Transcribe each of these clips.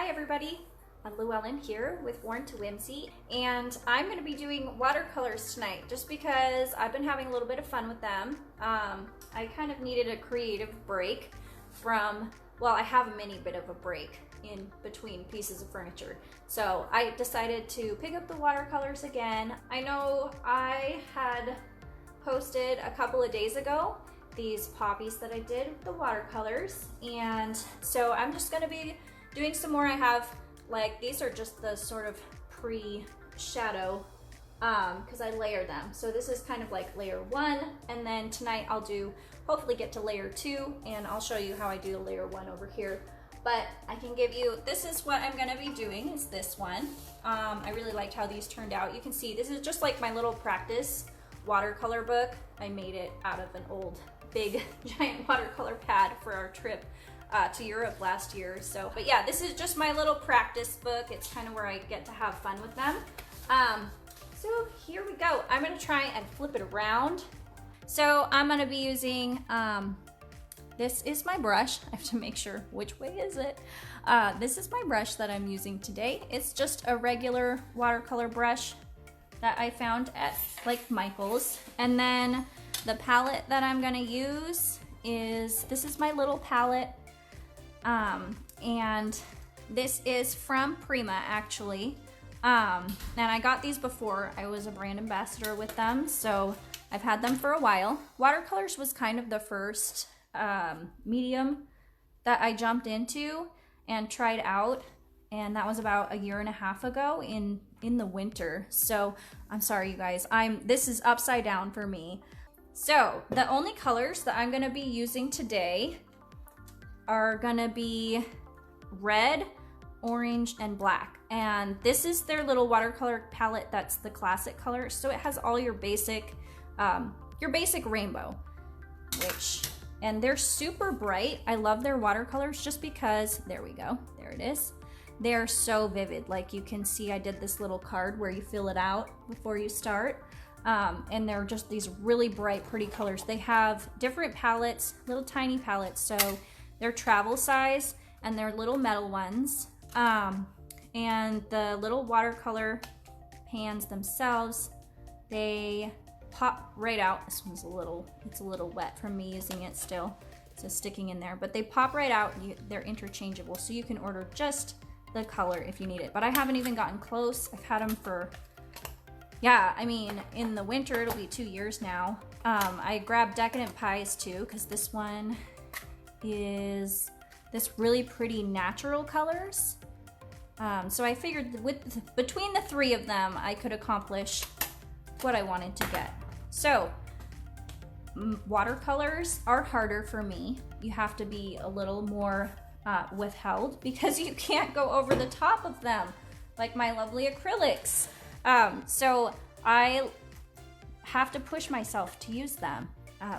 everybody, Llewellyn here with Worn to Whimsy, and I'm going to be doing watercolors tonight just because I've been having a little bit of fun with them. I kind of needed a creative break from, well, I have a mini bit of a break in between pieces of furniture. So I decided to pick up the watercolors again. I know I had posted a couple of days ago these poppies that I did with the watercolors, and so I'm just going to be doing some more. I have, like, these are just the sort of pre-shadow because I layer them. So this is kind of like layer 1, and then tonight I'll hopefully get to layer 2, and I'll show you how I do layer 1 over here. But I can give you, this is what I'm gonna be doing, is this one. I really liked how these turned out. You can see this is just like my little practice watercolor book. I made it out of an old big giant watercolor pad for our trip to Europe last year. So, but yeah, this is just my little practice book. It's kind of where I get to have fun with them. So here we go. I'm gonna try and flip it around. So I'm gonna be using, this is my brush. I have to make sure which way is it. This is my brush that I'm using today. It's just a regular watercolor brush that I found at like Michael's. And then the palette that I'm gonna use is, this is my little palette. And this is from Prima, actually. And I got these before. I was a brand ambassador with them, so I've had them for a while. Watercolors was kind of the first medium that I jumped into and tried out, and that was about 1.5 years ago in the winter. So I'm sorry, you guys, this is upside down for me. So the only colors that I'm gonna be using today are gonna be red, orange, and black. And this is their little watercolor palette that's the classic color. So it has all your basic rainbow, and they're super bright. I love their watercolors just because, there we go, there it is. They're so vivid. Like you can see, I did this little card where you fill it out before you start. And they're just these really bright, pretty colors. They have different palettes, little tiny palettes. So they're travel size, and they're little metal ones. And the little watercolor pans themselves, they pop right out. This one's it's a little wet from me using it still. So sticking in there, but they pop right out. They're interchangeable, so you can order just the color if you need it. But I haven't even gotten close. I've had them for, yeah, I mean, in the winter, it'll be 2 years now. I grabbed Decadent Pies too, because this one is this really pretty natural colors. So I figured between the 3 of them, I could accomplish what I wanted to get. So watercolors are harder for me. You have to be a little more withheld because you can't go over the top of them like my lovely acrylics. So I have to push myself to use them,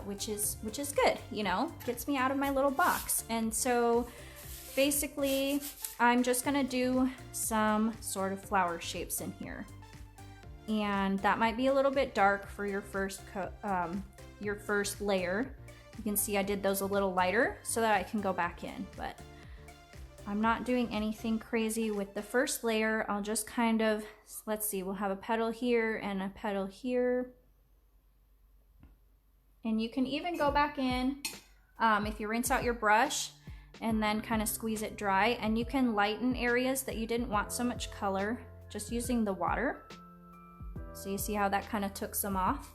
which is good, you know, gets me out of my little box. And so basically I'm just gonna do some sort of flower shapes in here. And that might be a little bit dark for your first layer. You can see I did those a little lighter so that I can go back in, but I'm not doing anything crazy with the first layer. I'll just kind of, let's see, we'll have a petal here and a petal here. And you can even go back in if you rinse out your brush and then kind of squeeze it dry, and you can lighten areas that you didn't want so much color just using the water. So you see how that kind of took some off.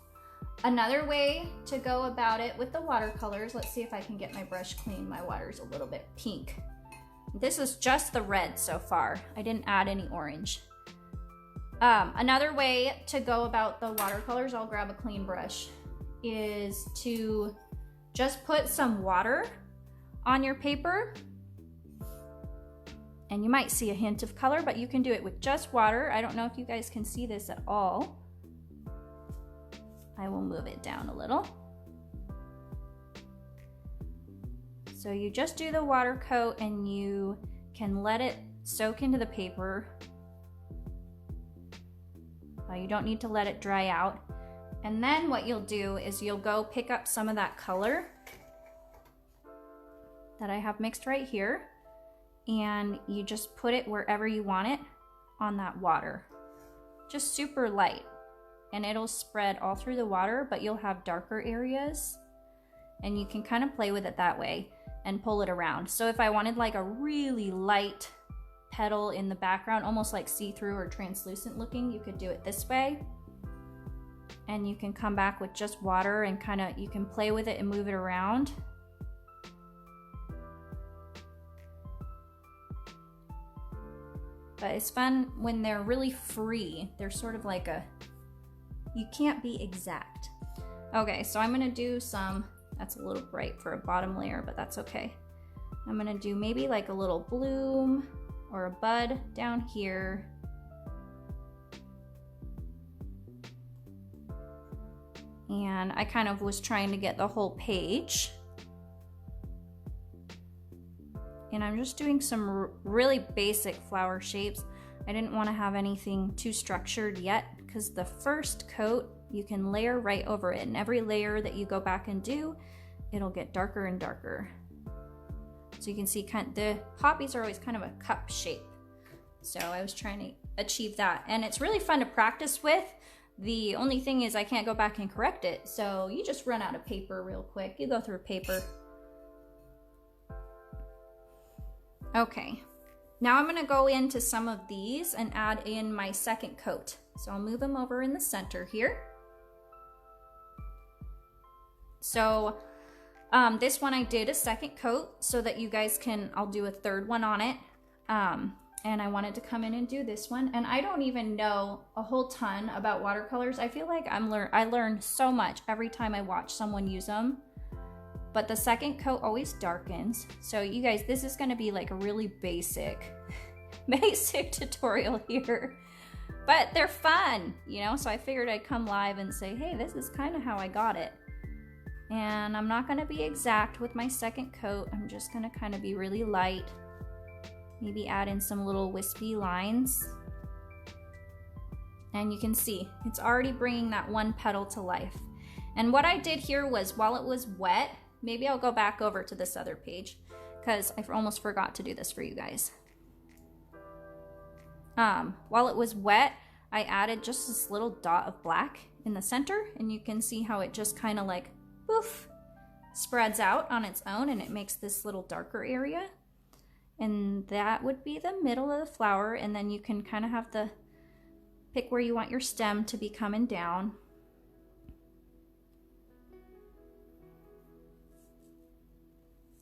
Another way to go about it with the watercolors, let's see if I can get my brush clean. My water's a little bit pink. This is just the red so far. I didn't add any orange. Another way to go about the watercolors, I'll grab a clean brush, is to just put some water on your paper. And you might see a hint of color, but you can do it with just water. I don't know if you guys can see this at all. I will move it down a little. So you just do the water coat and you can let it soak into the paper. You don't need to let it dry out. And then what you'll do is you'll go pick up some of that color that I have mixed right here, and you just put it wherever you want it on that water. Just super light, and it'll spread all through the water, but you'll have darker areas, and you can kind of play with it that way and pull it around. So if I wanted like a really light petal in the background, almost like see-through or translucent looking, you could do it this way. And you can come back with just water and kind of, you can play with it and move it around. But it's fun when they're really free. They're sort of like you can't be exact. Okay, so I'm gonna do some, that's a little bright for a bottom layer, but that's okay. I'm gonna do maybe like a little bloom or a bud down here. And I kind of was trying to get the whole page. And I'm just doing some really basic flower shapes. I didn't want to have anything too structured yet, because the first coat you can layer right over it, and every layer that you go back and do, it'll get darker and darker. So you can see the poppies are always kind of a cup shape. So I was trying to achieve that, and it's really fun to practice with. The only thing is I can't go back and correct it. So you just run out of paper real quick. You go through paper. Okay, now I'm gonna go into some of these and add in my second coat. So I'll move them over in the center here. So this one I did a second coat so that you guys can, I'll do a third one on it. And I wanted to come in and do this one. And I don't even know a whole ton about watercolors. I feel like I learn so much every time I watch someone use them. But the second coat always darkens. So you guys, this is gonna be like a really basic tutorial here. But they're fun, you know? So I figured I'd come live and say, hey, this is kind of how I got it. And I'm not gonna be exact with my second coat. I'm just gonna kind of be really light. Maybe add in some little wispy lines. And you can see, it's already bringing that one petal to life. And what I did here was, while it was wet, maybe I'll go back over to this other page, because I almost forgot to do this for you guys. While it was wet, I added just this little dot of black in the center, and you can see how it just kind of like, poof, spreads out on its own, and it makes this little darker area. And that would be the middle of the flower, and then you can kind of have pick where you want your stem to be coming down.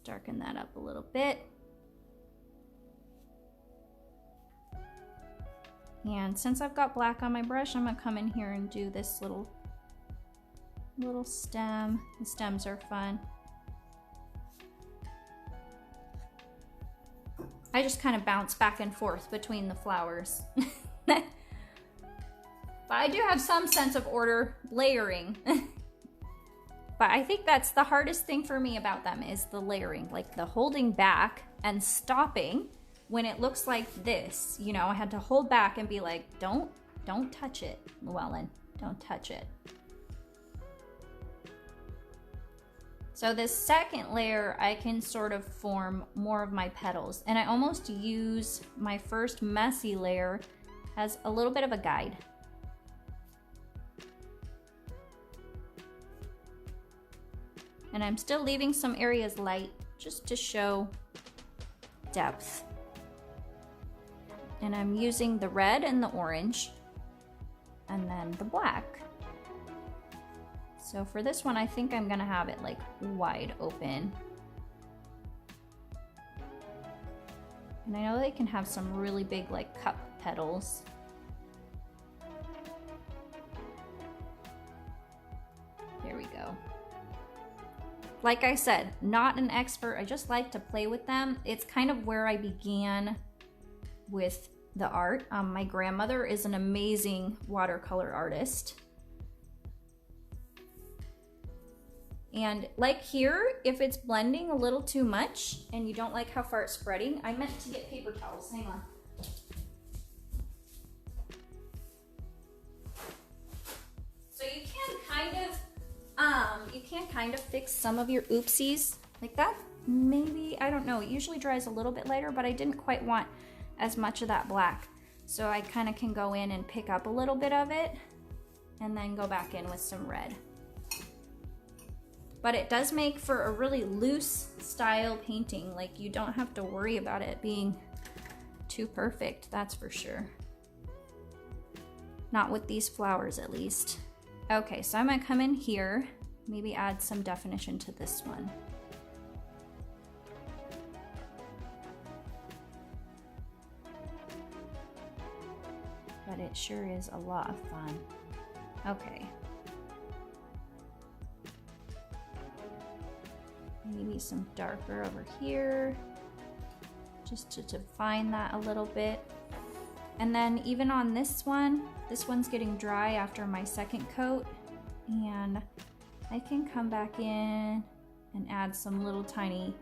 Darken that up a little bit. And since I've got black on my brush, I'm gonna come in here and do this little stem. The stems are fun. I just kind of bounce back and forth between the flowers. But I do have some sense of order layering. But I think that's the hardest thing for me about them, is the layering, like the holding back and stopping when it looks like this. You know, I had to hold back and be like, don't touch it, Llewellyn, don't touch it. So this second layer, I can sort of form more of my petals, and I almost use my first messy layer as a little bit of a guide. And I'm still leaving some areas light just to show depth. And I'm using the red and the orange, and then the black. So for this one, I think I'm gonna have it like wide open. And I know they can have some really big like cup petals. There we go. Like I said, not an expert. I just like to play with them. It's kind of where I began with the art. My grandmother is an amazing watercolor artist. And like here, if it's blending a little too much and you don't like how far it's spreading, I meant to get paper towels. Hang on. So you can kind of fix some of your oopsies. Like maybe, I don't know, it usually dries a little bit lighter, but I didn't quite want as much of that black. So I kind of can go in and pick up a little bit of it and then go back in with some red. But it does make for a really loose style painting. Like, you don't have to worry about it being too perfect, that's for sure. Not with these flowers, at least. Okay, so I'm gonna come in here, maybe add some definition to this one. But it sure is a lot of fun. Okay. Maybe some darker over here, just to define that a little bit. And then even on this one's getting dry after my second coat, and I can come back in and add some little tiny,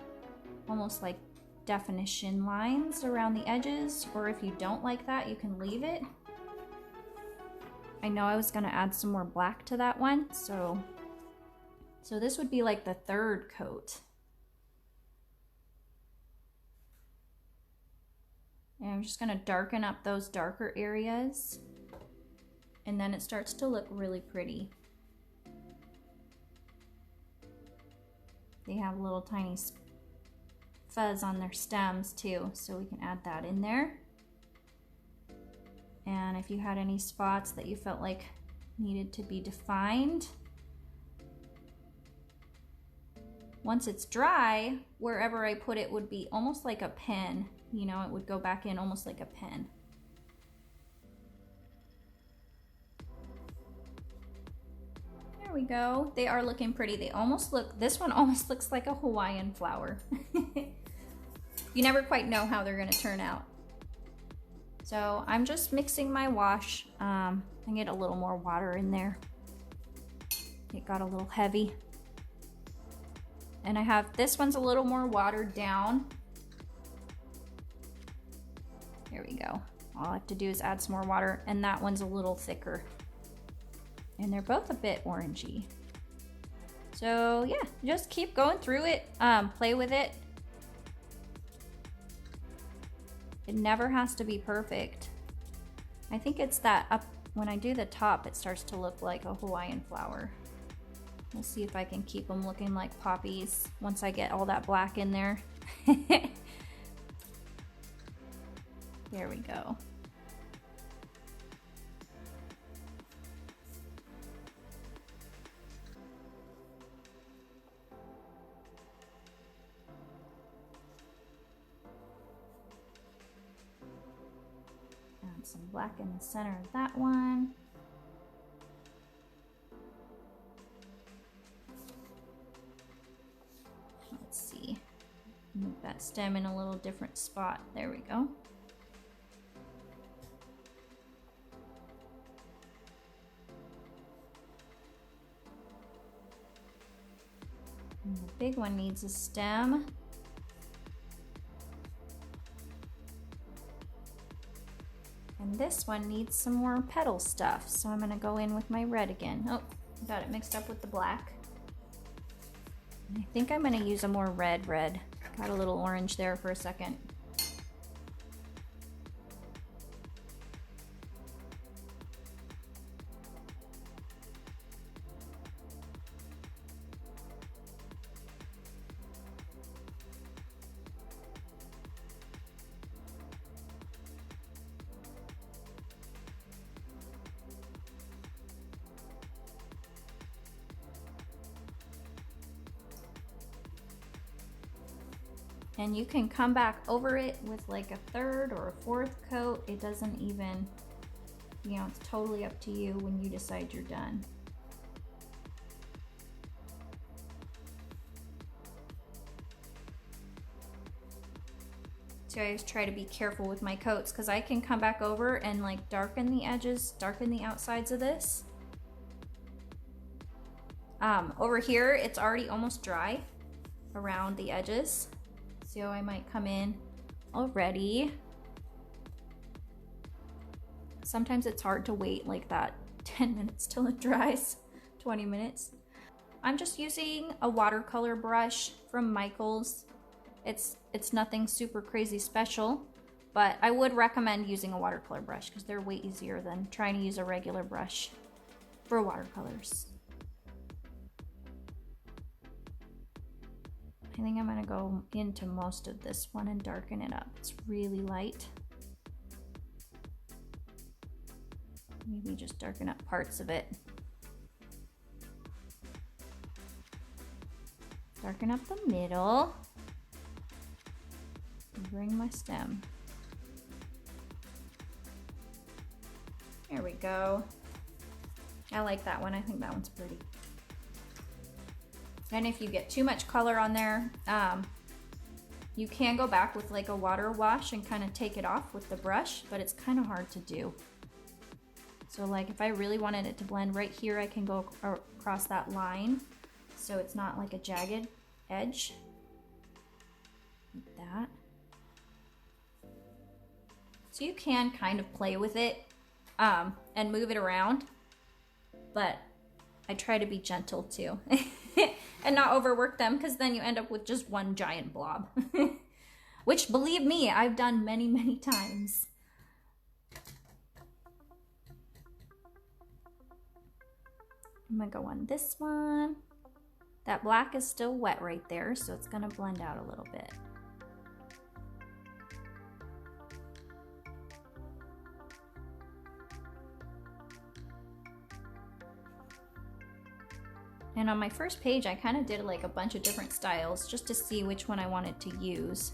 almost like definition lines around the edges, or if you don't like that, you can leave it. I know I was gonna add some more black to that one, so this would be like the third coat. And I'm just gonna darken up those darker areas, and then it starts to look really pretty. They have little tiny fuzz on their stems too, so we can add that in there. And if you had any spots that you felt like needed to be defined, once it's dry, wherever I put it would be almost like a pen. You know, it would go back in almost like a pen. There we go. They are looking pretty. They almost look, this one almost looks like a Hawaiian flower. You never quite know how they're gonna turn out. So I'm just mixing my wash. I get a little more water in there. It got a little heavy. And I have, this one's a little more watered down. There we go. All I have to do is add some more water, and that one's a little thicker. And they're both a bit orangey. So yeah, just keep going through it, play with it. It never has to be perfect. I think it's that up, when I do the top, it starts to look like a Hawaiian flower. We'll see if I can keep them looking like poppies once I get all that black in there. There we go. Add some black in the center of that one. Let's see. Move that stem in a little different spot. There we go. And the big one needs a stem. And this one needs some more petal stuff. So I'm gonna go in with my red again. Oh, got it mixed up with the black. And I think I'm gonna use a more red. Got a little orange there for a second. And you can come back over it with like a third or a fourth coat. It doesn't even, you know, it's totally up to you when you decide you're done. So I always try to be careful with my coats because I can come back over and like darken the edges, darken the outsides of this. Over here, it's already almost dry around the edges. So I might come in already. Sometimes it's hard to wait like that 10 minutes till it dries, 20 minutes. I'm just using a watercolor brush from Michaels. It's nothing super crazy special, but I would recommend using a watercolor brush because they're way easier than trying to use a regular brush for watercolors. I think I'm gonna go into most of this one and darken it up. It's really light. Maybe just darken up parts of it. Darken up the middle. Bring my stem. There we go. I like that one. I think that one's pretty. And if you get too much color on there, you can go back with like a water wash and kind of take it off with the brush, but it's kind of hard to do. So like if I really wanted it to blend right here, I can go across that line so it's not like a jagged edge. Like that. So you can kind of play with it and move it around, but I try to be gentle too and not overwork them, because then you end up with just one giant blob, which believe me, I've done many, many times. I'm gonna go on this one. That black is still wet right there, so it's gonna blend out a little bit. And on my first page, I kind of did like a bunch of different styles just to see which one I wanted to use.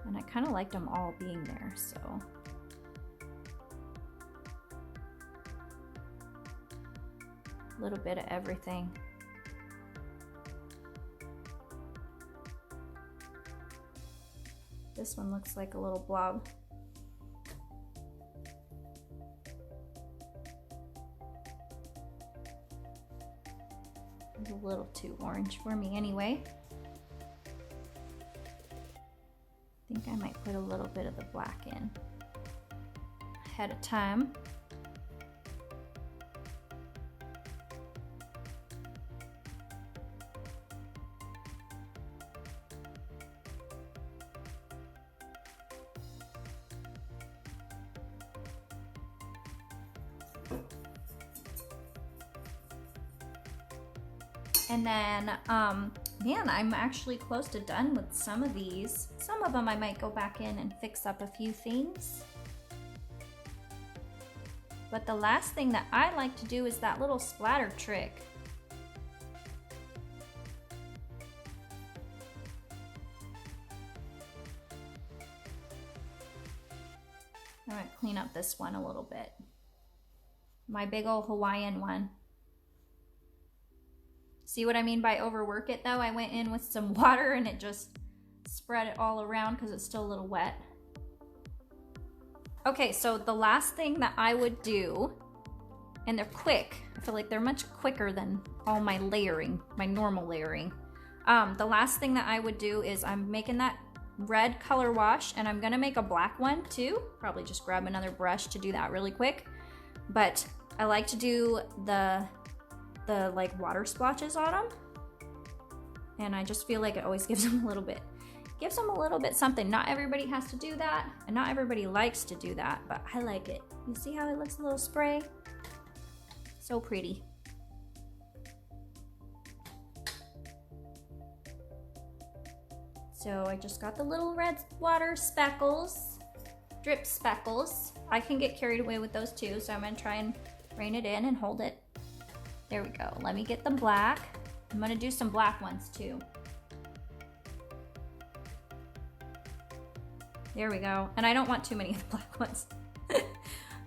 And I kind of liked them all being there, so. A little bit of everything. This one looks like a little blob. It's a little too orange for me anyway. I think I might put a little bit of the black in ahead of time. And then, man, I'm actually close to done with some of these. Some of them I might go back in and fix up a few things. But the last thing that I like to do is that little splatter trick. I'm gonna clean up this one a little bit. My big old Hawaiian one. See what I mean by overwork it though? I went in with some water and it just spread it all around because it's still a little wet. Okay, so the last thing that I would do, and they're quick, I feel like they're much quicker than all my layering, my normal layering. The last thing that I would do is I'm making that red color wash, and I'm gonna make a black one too. Probably just grab another brush to do that really quick. But I like to do the like water splotches on them, and I just feel like it always gives them a little bit something. Not everybody has to do that, and not everybody likes to do that, but I like it. You see how it looks a little spray? So pretty. So I just got the little red water speckles, drip speckles. I can get carried away with those too, so I'm gonna try and rein it in and hold it. There we go. Let me get the black. I'm gonna do some black ones too. There we go. And I don't want too many of the black ones.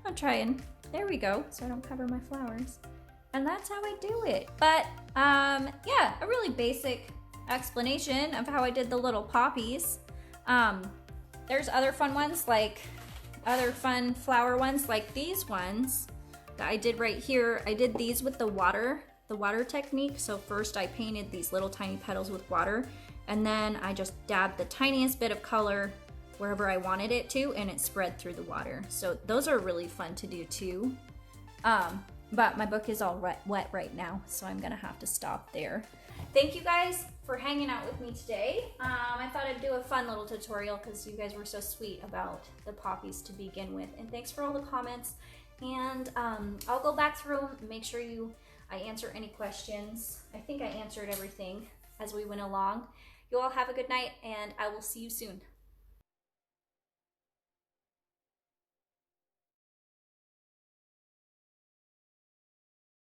I'm trying. There we go, so I don't cover my flowers. And that's how I do it. But yeah, a really basic explanation of how I did the little poppies. There's other fun ones, like other fun flower ones, like these ones that I did right here. I did these with the water technique. So first I painted these little tiny petals with water, and then I just dabbed the tiniest bit of color wherever I wanted it to, and it spread through the water. So those are really fun to do too. But my book is all wet right now, so I'm gonna have to stop there. Thank you guys for hanging out with me today. I thought I'd do a fun little tutorial because you guys were so sweet about the poppies to begin with. And thanks for all the comments. And I'll go back through them, make sure I answer any questions. I think I answered everything as we went along. You all have a good night, and I will see you soon.